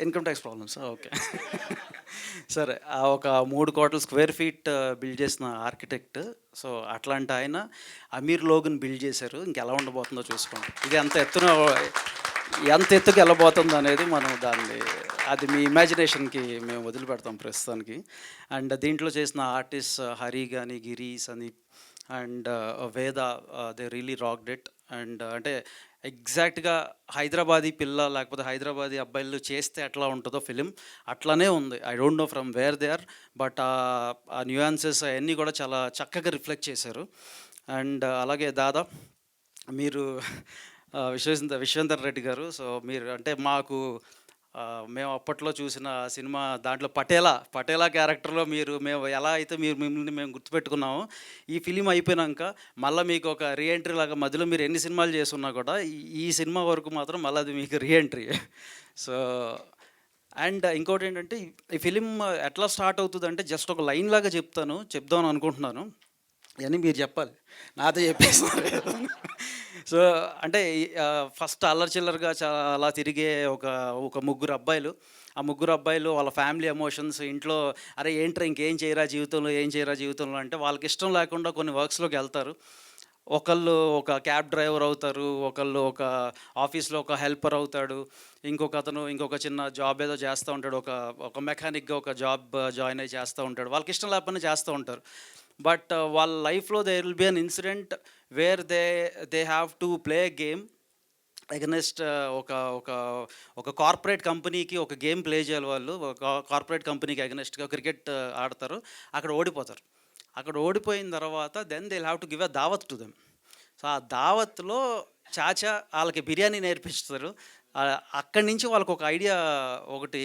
ఇన్కమ్ ట్యాక్స్ ప్రాబ్లమ్స్ ఓకే సరే ఒక 3 కోట్ల స్క్వేర్ ఫీట్ బిల్డ్ చేసిన ఆర్కిటెక్ట్. సో అట్లాంటి ఆయన అమీర్ లోగ్ని బిల్డ్ చేశారు. ఇంకెలా ఉండబోతుందో చూసుకోండి. ఇది ఎంత ఎత్తుకు వెళ్ళబోతుందో అనేది మనం అది మీ ఇమాజినేషన్కి మేము వదిలిపెడతాం ప్రస్తుతానికి. అండ్ దీంట్లో చేసిన ఆర్టిస్ట్ హరి కానీ గిరి సందీప్ అండ్ వేద they really rocked it. And అంటే ఎగ్జాక్ట్గా హైదరాబాదీ పిల్ల లేకపోతే హైదరాబాదీ అబ్బాయిలు చేస్తే ఎట్లా ఉంటుందో ఫిలిం అట్లానే ఉంది. I don't know from where they are, but ఆ న్యూయాన్సెస్ అవన్నీ కూడా చాలా చక్కగా రిఫ్లెక్ట్ చేశారు. అండ్ అలాగే దాదా మీరు విశ్వేందర్ రెడ్డి గారు, సో మీరు అంటే మేము అప్పట్లో చూసిన సినిమా దాంట్లో పటేలా క్యారెక్టర్లో మేము ఎలా అయితే మిమ్మల్ని మేము గుర్తుపెట్టుకున్నామో ఈ ఫిలిం అయిపోయినాక మళ్ళీ మీకు ఒక రీఎంట్రీ లాగా మధ్యలో మీరు ఎన్ని సినిమాలు చేస్తున్నా కూడా ఈ సినిమా వరకు మాత్రం మళ్ళీ అది మీకు రీఎంట్రీ. సో అండ్ ఇంకోటి ఏంటంటే ఈ ఫిలిం ఎట్లా స్టార్ట్ అవుతుంది అంటే జస్ట్ ఒక లైన్ లాగా చెప్దామని అనుకుంటున్నాను. ఇవన్నీ మీరు చెప్పాలి, నాతో చెప్పేస్తున్నారు. సో అంటే ఫస్ట్ అల్లరి చిల్లరగా అలా తిరిగే ఒక ముగ్గురు అబ్బాయిలు. ఆ ముగ్గురు అబ్బాయిలు వాళ్ళ ఫ్యామిలీ ఎమోషన్స్ ఇంట్లో అరే ఏంట్రా ఇంకేం చేయరా జీవితంలో అంటే వాళ్ళకి ఇష్టం లేకుండా కొన్ని వర్క్స్లోకి వెళ్తారు. ఒకళ్ళు ఒక క్యాబ్ డ్రైవర్ అవుతారు, ఒకళ్ళు ఒక ఆఫీస్లో ఒక హెల్పర్ అవుతాడు, ఇంకొక అతను ఇంకొక చిన్న జాబ్ ఏదో చేస్తూ ఉంటాడు, ఒక మెకానిక్గా ఒక జాబ్ జాయిన్ అయ్యి చేస్తూ ఉంటాడు. వాళ్ళకి ఇష్టం లేకపోయినా చేస్తూ ఉంటారు. బట్ వాళ్ళ లైఫ్లో they will be an incident where they have to play game against ఒక ఒక ఒక కార్పొరేట్ కంపెనీకి ఒక గేమ్ ప్లే చేయాలి. వాళ్ళు ఒక కార్పొరేట్ కంపెనీకి అగెనెస్ట్గా క్రికెట్ ఆడతారు, అక్కడ ఓడిపోతారు. అక్కడ ఓడిపోయిన తర్వాత then they have to give a దావత్ టు దెమ్. సో ఆ దావత్లో చాచా వాళ్ళకి బిర్యానీ నేర్పిస్తారు. అక్కడి నుంచి వాళ్ళకి ఒక ఐడియా ఒకటి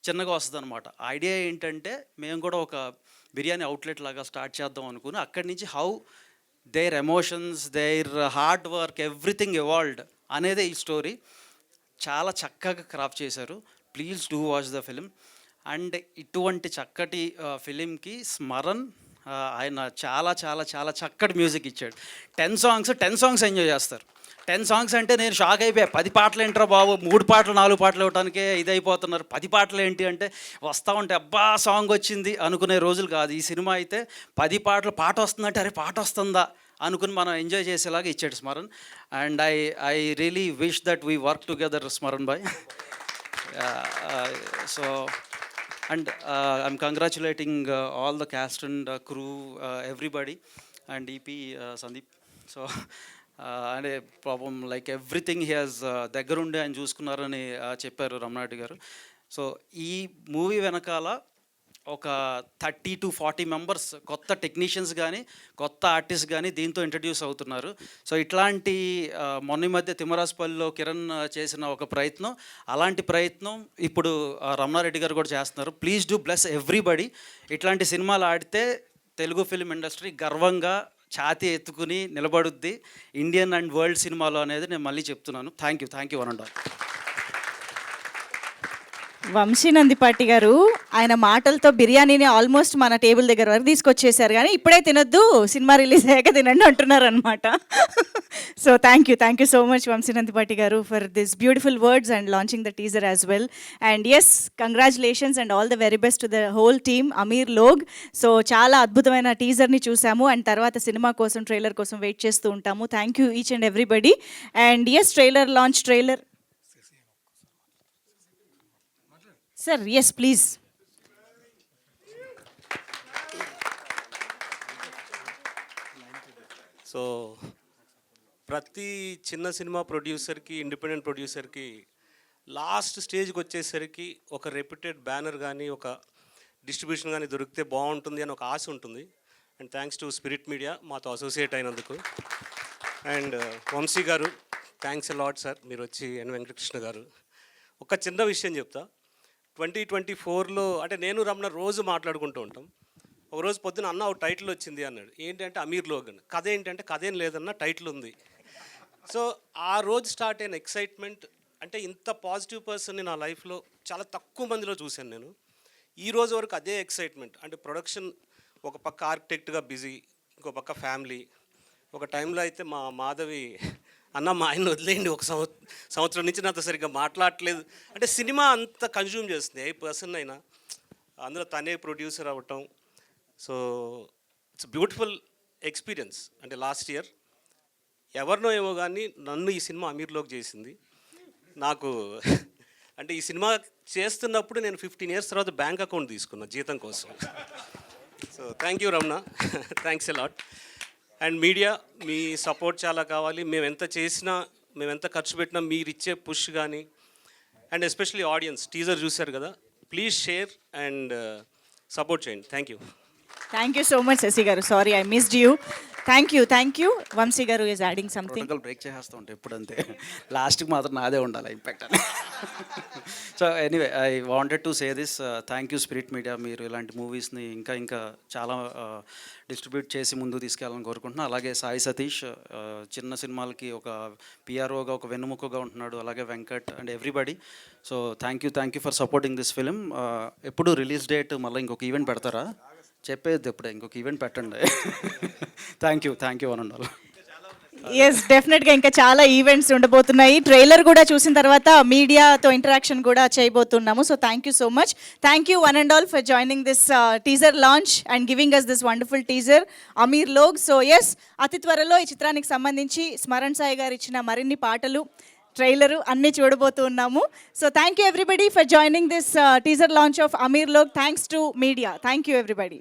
చిన్నగా వస్తుంది అనమాట. ఐడియా ఏంటంటే మేము కూడా ఒక బిర్యానీ అవుట్లెట్ లాగా స్టార్ట్ చేద్దాం అనుకుని అక్కడి నుంచి how there emotions, there hard work, everything evolved అనేదే ఈ స్టోరీ. చాలా చక్కగా క్రాఫ్ట్ చేశారు. Please do watch the film. And ఇటువంటి చక్కటి ఫిలింకి స్మరణ్ ఆయన చాలా చాలా చాలా చక్కటి మ్యూజిక్ ఇచ్చాడు. 10 సాంగ్స్ ఎంజాయ్ చేస్తారు. 10 సాంగ్స్ అంటే నేను షాక్ అయిపోయా. 10 పాటలు ఏంట్రా బాబు, 3 పాటలు 4 పాటలు ఇవ్వడానికే ఇదైపోతున్నారు. 10 పాటలు ఏంటి అంటే వస్తూ ఉంటే అబ్బా సాంగ్ వచ్చింది అనుకునే రోజులు కాదు. ఈ సినిమా అయితే 10 పాటలు, పాట వస్తుందంటే అరే పాట వస్తుందా అనుకుని మనం ఎంజాయ్ చేసేలాగా ఇచ్చాడు Smaran. And I really wish that we work together Smaran boy. So and I'm congratulating all the cast and crew, everybody, and EP Sandeep. So అంటే పాపం లైక్ ఎవ్రీథింగ్ హీ హాజ్ దగ్గరుండి ఆయన చూసుకున్నారని చెప్పారు రమణారెడ్డి గారు. సో ఈ మూవీ వెనకాల ఒక 30 to 40 మెంబర్స్ కొత్త టెక్నీషియన్స్ కానీ కొత్త ఆర్టిస్ట్ కానీ దీంతో ఇంట్రడ్యూస్ అవుతున్నారు. సో ఇట్లాంటి మొన్న మధ్య తిమ్మరాజపల్లిలో కిరణ్ చేసిన ఒక ప్రయత్నం, అలాంటి ప్రయత్నం ఇప్పుడు రమణారెడ్డి గారు కూడా చేస్తున్నారు. Please do bless everybody. ఇట్లాంటి సినిమాలు ఆడితే తెలుగు ఫిల్మ్ ఇండస్ట్రీ గర్వంగా ఛాతీ ఎత్తుకుని నిలబడుద్ది ఇండియన్ అండ్ వరల్డ్ సినిమాలో అనేది నేను మళ్ళీ చెప్తున్నాను. Thank you one and all. Vamshi Nandipati garu ఆయన మాటలతో బిర్యానీని ఆల్మోస్ట్ మన టేబుల్ దగ్గర వరకు తీసుకొచ్చేసారు, కానీ ఇప్పుడే తినొద్దు, సినిమా రిలీజ్ అయ్యాక తినండి అంటున్నారు అనమాట. So thank you so much Vamshi Nandipati గారు for this beautiful words and launching the teaser as well. And yes, congratulations and all the very best to the whole team Ameer Log. So చాలా అద్భుతమైన టీజర్ని చూసాము అండ్ తర్వాత cinema కోసం ట్రైలర్ కోసం wait చేస్తూ ఉంటాము. Thank you each and everybody. And yes, trailer Sir, yes, please. So ప్రతి చిన్న సినిమా ప్రొడ్యూసర్కి, ఇండిపెండెంట్ ప్రొడ్యూసర్కి లాస్ట్ స్టేజ్కి వచ్చేసరికి ఒక రెప్యూటెడ్ బ్యానర్ కానీ ఒక డిస్ట్రిబ్యూషన్ కానీ దొరికితే బాగుంటుంది అని ఒక ఆశ ఉంటుంది. And thanks to Spirit media మాతో అసోసియేట్ అయినందుకు. అండ్ వంశీ గారు థ్యాంక్స్ ఎ లాట్ సార్, మీరు వచ్చి ఎన్ వెంకటకృష్ణ గారు. ఒక చిన్న విషయం చెప్తా. 2024లో అంటే నేను రమణ రోజు మాట్లాడుకుంటూ ఉంటాం. ఒకరోజు పొద్దున అన్న ఒక టైటిల్ వచ్చింది అన్నాడు. ఏంటంటే అమీర్ లోగ్ అని. కథ ఏంటంటే కథ ఏం లేదన్న, టైటిల్ ఉంది. సో ఆ రోజు స్టార్ట్ అయిన ఎక్సైట్మెంట్, అంటే ఇంత పాజిటివ్ పర్సన్ని నా లైఫ్లో చాలా తక్కువ మందిలో చూశాను నేను. ఈ రోజు వరకు అదే ఎక్సైట్మెంట్. అంటే ప్రొడక్షన్ ఒక పక్క ఆర్కిటెక్ట్గా బిజీ, ఇంకో పక్క ఫ్యామిలీ. ఒక టైంలో అయితే మా మాధవి అన్న మా ఆయన వదిలేయండి, ఒక సంవత్సరం నుంచి నాతో సరిగ్గా మాట్లాడట్లేదు అంటే సినిమా అంత కన్జ్యూమ్ చేస్తుంది ఏ పర్సన్ అయినా, అందులో తనే ప్రొడ్యూసర్ అవ్వటం. So it's beautiful experience. అంటే లాస్ట్ ఇయర్ ఎవరినో ఏమో కానీ నన్ను ఈ సినిమా అమీర్లోకి చేసింది. నాకు అంటే ఈ సినిమా చేస్తున్నప్పుడు నేను 15 years తర్వాత బ్యాంక్ అకౌంట్ తీసుకున్నా జీతం కోసం. So thank you Ramana, thanks a lot. And media me support చాలా కావాలి. మేము ఎంత చేసినా, మేము ఎంత ఖర్చు పెట్టినా మీరు ఇచ్చే పుష్ కానీ, అండ్ ఎస్పెషలీ ఆడియన్స్ టీజర్ చూశారు కదా, ప్లీజ్ షేర్ అండ్ సపోర్ట్ చేయండి. Thank you so much Shashi గారు. Sorry I missed you. Thank you. Vamshi గారు ఈజ్ యాడింగ్ సంథింగ్. బ్రేక్ చేసేస్తూ ఉంటాయి ఎప్పుడంతే, లాస్ట్కి మాత్రం నాదే ఉండాలి ఇంపాక్ట్ అని. So anyway I wanted to say this. Thank you spirit media. మీరు ఇలాంటి మూవీస్ని ఇంకా చాలా డిస్ట్రిబ్యూట్ చేసి ముందుకు తీసుకెళ్ళాలని కోరుకుంటున్నాను. అలాగే సాయి సతీష్ చిన్న సినిమాలకి ఒక పిఆర్ఓగా ఒక వెన్నుముకగా ఉంటున్నాడు. అలాగే Venkat and everybody. So thank you for supporting this film. ఎప్పుడు రిలీజ్ డేట్ మళ్ళీ ఇంకొక ఈవెంట్ పెడతారా? చెప్పేది ఎప్పుడే ఇంకొక ఈవెంట్ పెట్టండి. Thank you one and all. Yes డెఫినెట్గా ఇంకా చాలా ఈవెంట్స్ ఉండబోతున్నాయి. ట్రైలర్ కూడా చూసిన తర్వాత మీడియాతో ఇంటరాక్షన్ కూడా చేయబోతున్నాము. So thank you so much. Thank you one and all for joining this teaser launch and giving us this wonderful teaser Ameer Log. So yes, అతి త్వరలో ఈ చిత్రానికి సంబంధించి స్మరణ్ సాయి గారు ఇచ్చిన మరిన్ని పాటలు, ట్రైలరు అన్నీ చూడబోతూ ఉన్నాము. So thank you everybody for joining this teaser launch of Ameer Log. Thanks to media. Thank you everybody.